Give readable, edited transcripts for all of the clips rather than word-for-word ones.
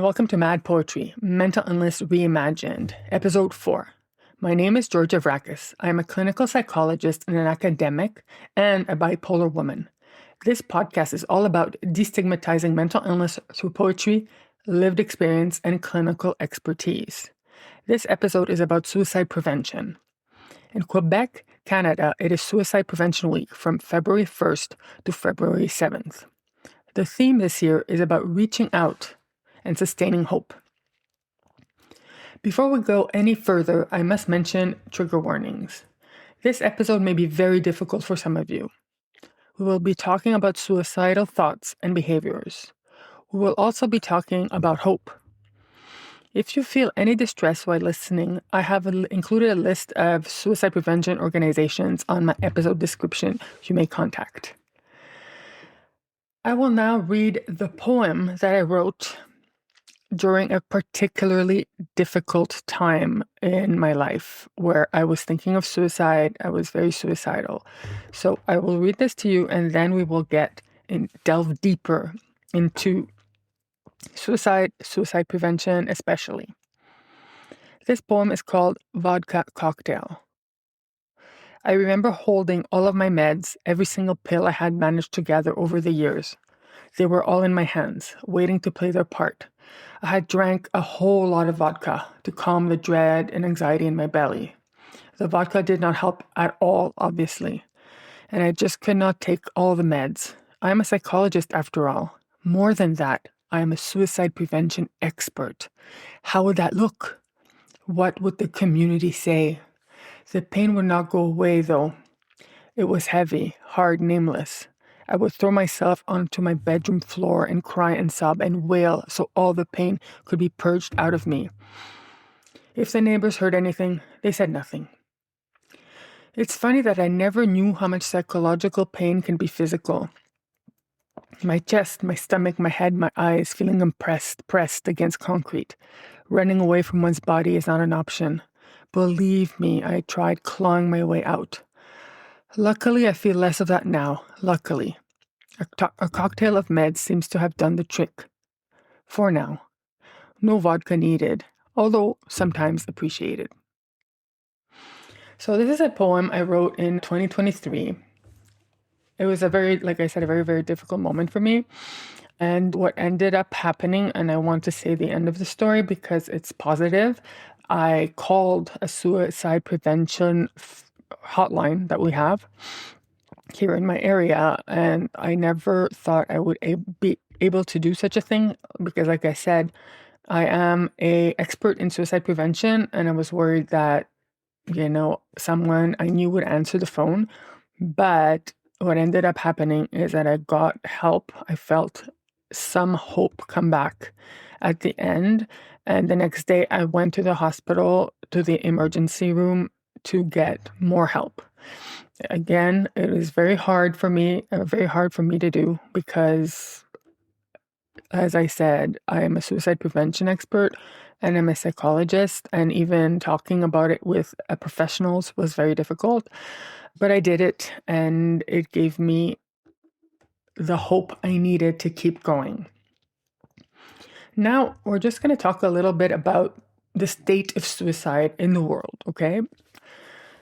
and welcome to Mad Poetry, Mental Illness Reimagined, Episode 4. My name is Georgia Vrakis. I am a clinical psychologist and an academic and a bipolar woman. This podcast is all about destigmatizing mental illness through poetry, lived experience, and clinical expertise. This episode is about suicide prevention. In Quebec, Canada, it is Suicide Prevention Week from February 1st to February 7th. The theme this year is about reaching out and sustaining hope. Before we go any further, I must mention trigger warnings. This episode may be very difficult for some of you. We will be talking about suicidal thoughts and behaviors. We will also be talking about hope. If you feel any distress while listening, I have included a list of suicide prevention organizations on my episode description you may contact. I will now read the poem that I wrote during a particularly difficult time in my life where I was thinking of suicide. I was very suicidal. So I will read this to you and then we will delve deeper into suicide prevention especially. This poem is called Vodka Cocktail. I remember holding all of my meds, every single pill I had managed to gather over the years. They were all in my hands, waiting to play their part. I had drank a whole lot of vodka to calm the dread and anxiety in my belly. The vodka did not help at all, obviously, and I just could not take all the meds. I am a psychologist after all. More than that, I am a suicide prevention expert. How would that look? What would the community say? The pain would not go away, though. It was heavy, hard, nameless. I would throw myself onto my bedroom floor and cry and sob and wail so all the pain could be purged out of me. If the neighbors heard anything, they said nothing. It's funny that I never knew how much psychological pain can be physical. My chest, my stomach, my head, my eyes, feeling them pressed against concrete. Running away from one's body is not an option. Believe me, I tried clawing my way out. Luckily, I feel less of that now. Luckily. A cocktail of meds seems to have done the trick. For now. No vodka needed, although sometimes appreciated. So this is a poem I wrote in 2023. It was very, very difficult moment for me. And what ended up happening, and I want to say the end of the story because it's positive, I called a suicide prevention hotline that we have here in my area, and I never thought I would be able to do such a thing because, like I said, I am an expert in suicide prevention, and I was worried that, someone I knew would answer the phone. But what ended up happening is that I got help. I felt some hope come back at the end, and the next day I went to the hospital, to the emergency room to get more help. Again, it was very hard for me to do because, as I said, I am a suicide prevention expert and I'm a psychologist, and even talking about it with professionals was very difficult. But I did it, and it gave me the hope I needed to keep going. Now, we're just going to talk a little bit about the state of suicide in the world, okay?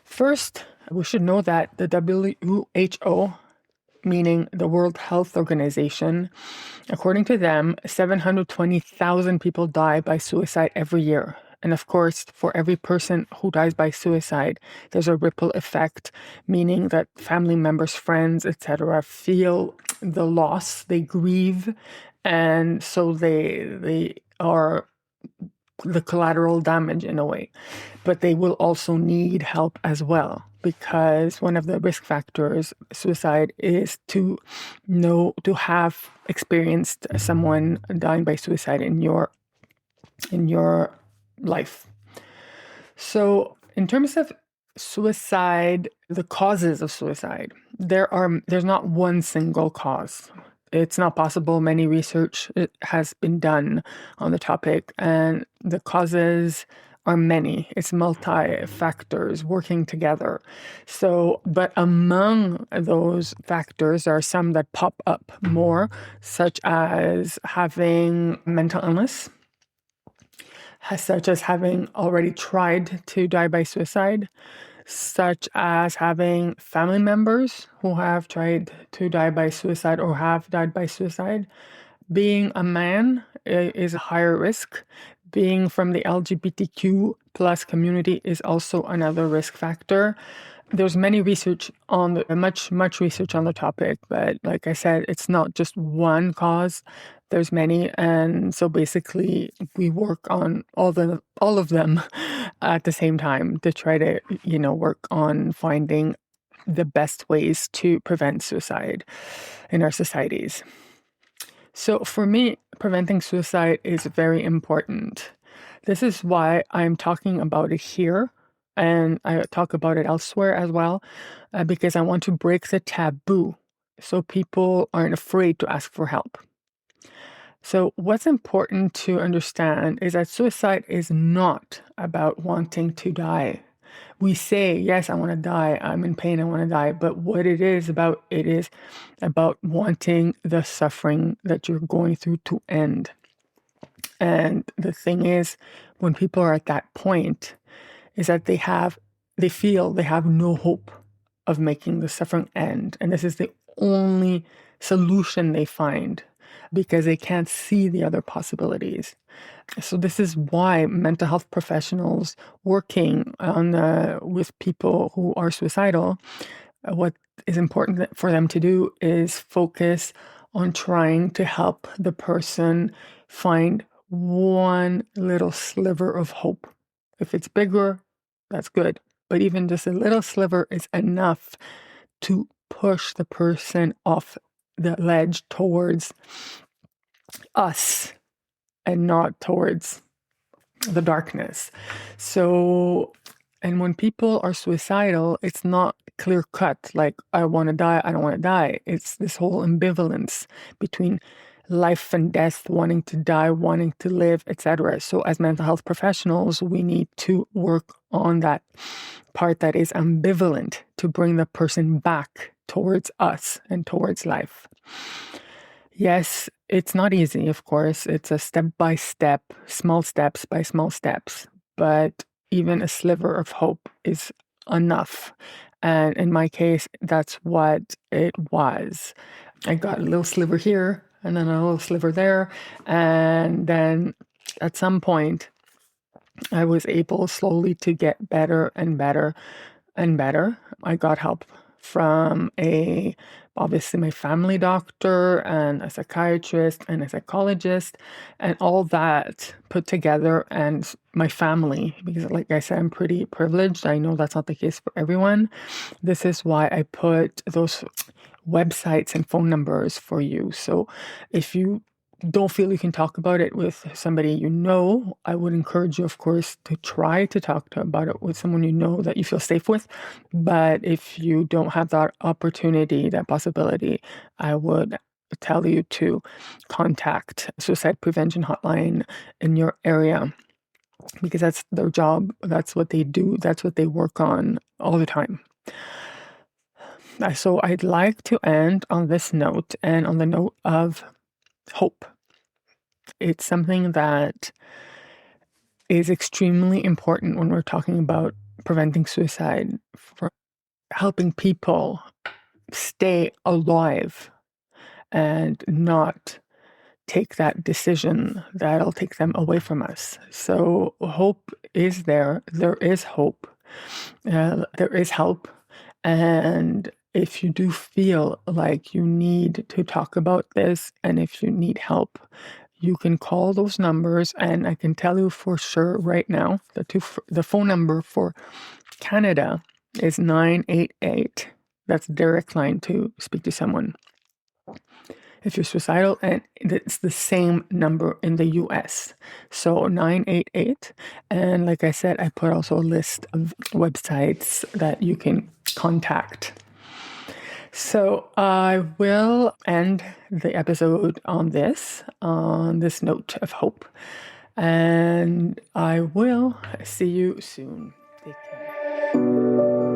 First, we should know that the WHO, meaning the World Health Organization, according to them, 720,000 people die by suicide every year. And of course, for every person who dies by suicide, there's a ripple effect, meaning that family members, friends, etc., feel the loss, they grieve, and so they are the collateral damage in a way. But they will also need help as well, because one of the risk factors suicide is to have experienced someone dying by suicide in your life. So in terms of suicide, the causes of suicide, there's not one single cause. It's not possible. Many research has been done on the topic, and the causes are many. It's multi-factors working together. So, but among those factors, there are some that pop up more, such as having mental illness, such as having already tried to die by suicide, such as having family members who have tried to die by suicide or have died by suicide. Being a man is a higher risk. Being from the LGBTQ plus community is also another risk factor. There's many research on much research on the topic, but like I said, it's not just one cause. There's many, and so basically we work on all of them at the same time to try to work on finding the best ways to prevent suicide in our societies. So for me, preventing suicide is very important. This is why I'm talking about it here, and I talk about it elsewhere as well, because I want to break the taboo so people aren't afraid to ask for help. So what's important to understand is that suicide is not about wanting to die. We say, yes, I want to die, I'm in pain, I want to die. But what it is about wanting the suffering that you're going through to end. And the thing is, when people are at that point, is that they feel they have no hope of making the suffering end. And this is the only solution they find because they can't see the other possibilities. So this is why mental health professionals working with people who are suicidal, what is important for them to do is focus on trying to help the person find one little sliver of hope. If it's bigger, that's good. But even just a little sliver is enough to push the person off the ledge towards us and not towards the darkness. So, and when people are suicidal, it's not clear cut, like, I want to die, I don't want to die. It's this whole ambivalence between life and death, wanting to die, wanting to live, etc. So as mental health professionals, we need to work on that part that is ambivalent to bring the person back towards us and towards life. Yes, it's not easy, of course. It's a step by step, small steps by small steps, but even a sliver of hope is enough. And in my case, that's what it was. I got a little sliver here and then a little sliver there. And then at some point, I was able slowly to get better and better and better. I got help from obviously my family doctor and a psychiatrist and a psychologist and all that put together, and my family, because like I said, I'm pretty privileged. I know that's not the case for everyone. This is why I put those websites and phone numbers for you. So if you don't feel you can talk about it with somebody you know, I would encourage you, of course, to try to talk about it with someone you know that you feel safe with. But if you don't have that opportunity, that possibility, I would tell you to contact Suicide Prevention Hotline in your area, because that's their job, that's what they do, that's what they work on all the time. So I'd like to end on this note, and on the note of hope. It's something that is extremely important when we're talking about preventing suicide, for helping people stay alive and not take that decision that'll take them away from us. So hope is there. There is hope. There is help. And if you do feel like you need to talk about this, and if you need help, you can call those numbers. And I can tell you for sure right now, the phone number for Canada is 988. That's direct line to speak to someone if you're suicidal, and it's the same number in the US. So 988. And like I said, I put also a list of websites that you can contact. So I will end the episode on this note of hope. And I will see you soon. Take care.